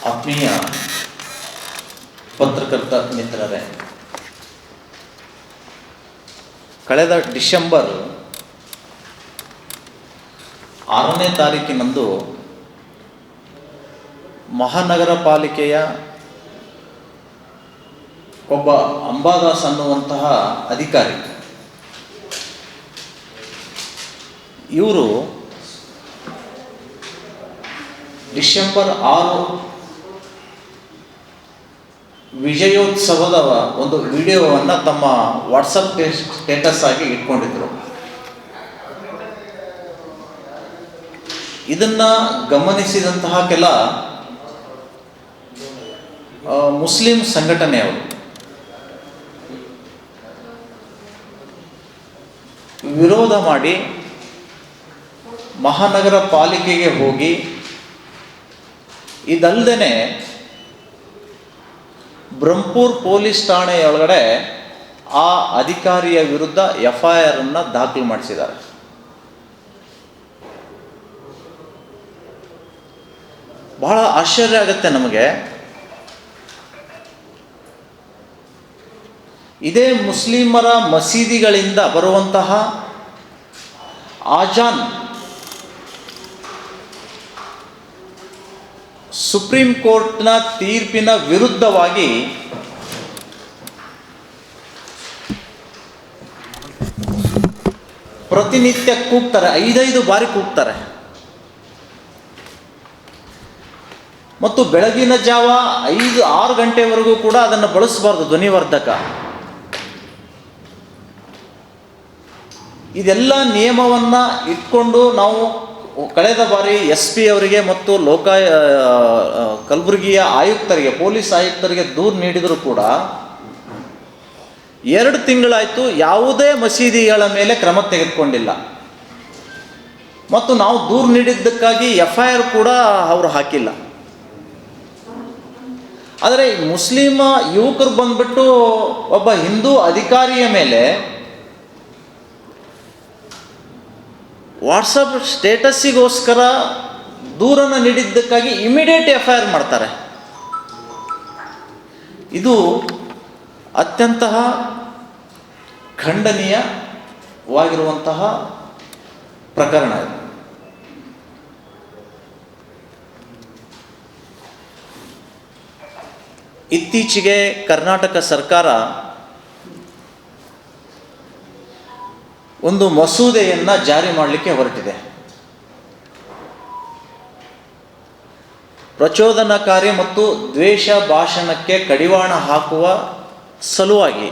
ಆತ್ಮೀಯ ಪತ್ರಕರ್ತ ಮಿತ್ರರೇ, ಕಳೆದ ಡಿಸೆಂಬರ್ 6ನೇ ತಾರೀಕಿನಂದು ಮಹಾನಗರ ಪಾಲಿಕೆಯ ಒಬ್ಬ ಅಂಬಾದಾಸ್ ಅನ್ನುವಂತಹ ಅಧಿಕಾರಿ, ಇವರು ಡಿಸೆಂಬರ್ 6 ವಿಜಯೋತ್ಸವದ ಒಂದು ವಿಡಿಯೋವನ್ನು ತಮ್ಮ ವಾಟ್ಸಪ್ ಸ್ಟೇಟಸ್ ಆಗಿ ಇಟ್ಕೊಂಡಿದ್ರು. ಇದನ್ನು ಗಮನಿಸಿದಂತಹ ಕೆಲ ಮುಸ್ಲಿಂ ಸಂಘಟನೆಯವರು ವಿರೋಧ ಮಾಡಿ ಮಹಾನಗರ ಪಾಲಿಕೆಗೆ ಹೋಗಿ, ಇದಲ್ಲದೆ ಬ್ರಹ್ಮಪುರ ಪೊಲೀಸ್ ಠಾಣೆಯೊಳಗಡೆ ಆ ಅಧಿಕಾರಿಯ ವಿರುದ್ಧ FIR ಅನ್ನು ದಾಖಲು ಮಾಡಿಸಿದ್ದಾರೆ. ಬಹಳ ಆಶ್ಚರ್ಯ ಆಗುತ್ತೆ ನಮಗೆ. ಇದೇ ಮುಸ್ಲಿಮರ ಮಸೀದಿಗಳಿಂದ ಬರುವಂತಹ ಆಜಾನ್ ಸುಪ್ರೀಂ ಕೋರ್ಟ್ನ ತೀರ್ಪಿನ ವಿರುದ್ಧವಾಗಿ ಪ್ರತಿನಿತ್ಯ ಕೂಗ್ತಾರೆ, 5 ಬಾರಿ ಕೂಗ್ತಾರೆ. ಮತ್ತು ಬೆಳಗಿನ ಜಾವ 5-6 ಗಂಟೆವರೆಗೂ ಕೂಡ ಅದನ್ನು ಬಳಸಬಾರ್ದು, ಧ್ವನಿವರ್ಧಕ. ಇದೆಲ್ಲ ನಿಯಮವನ್ನು ಇಟ್ಕೊಂಡು ನಾವು ಕಳೆದ ಬಾರಿ SP ಅವರಿಗೆ ಮತ್ತು ಕಲಬುರಗಿಯ ಆಯುಕ್ತರಿಗೆ, ಪೊಲೀಸ್ ಆಯುಕ್ತರಿಗೆ ದೂರು ನೀಡಿದರೂ ಕೂಡ 2 ತಿಂಗಳಾಯಿತು, ಯಾವುದೇ ಮಸೀದಿಗಳ ಮೇಲೆ ಕ್ರಮ ತೆಗೆದುಕೊಂಡಿಲ್ಲ. ಮತ್ತು ನಾವು ದೂರು ನೀಡಿದ್ದಕ್ಕಾಗಿ FIR ಕೂಡ ಅವರು ಹಾಕಿಲ್ಲ. ಆದರೆ ಮುಸ್ಲಿಮ ಯುವಕರು ಬಂದ್ಬಿಟ್ಟು ಒಬ್ಬ ಹಿಂದೂ ಅಧಿಕಾರಿಯ ಮೇಲೆ ವಾಟ್ಸಪ್ ಸ್ಟೇಟಸ್ಸಿಗೋಸ್ಕರ ದೂರನ್ನು ನೀಡಿದ್ದಕ್ಕಾಗಿ ಇಮಿಡಿಯೇಟ್ FIR ಮಾಡ್ತಾರೆ. ಇದು ಅತ್ಯಂತ ಖಂಡನೀಯವಾಗಿರುವಂತಹ ಪ್ರಕರಣ. ಇದು ಇತ್ತೀಚೆಗೆ ಕರ್ನಾಟಕ ಸರ್ಕಾರ ಒಂದು ಮಸೂದೆಯನ್ನು ಜಾರಿ ಮಾಡಲಿಕ್ಕೆ ಹೊರಟಿದೆ. ಪ್ರಚೋದನಕಾರಿ ಮತ್ತು ದ್ವೇಷ ಭಾಷಣಕ್ಕೆ ಕಡಿವಾಣ ಹಾಕುವ ಸಲುವಾಗಿ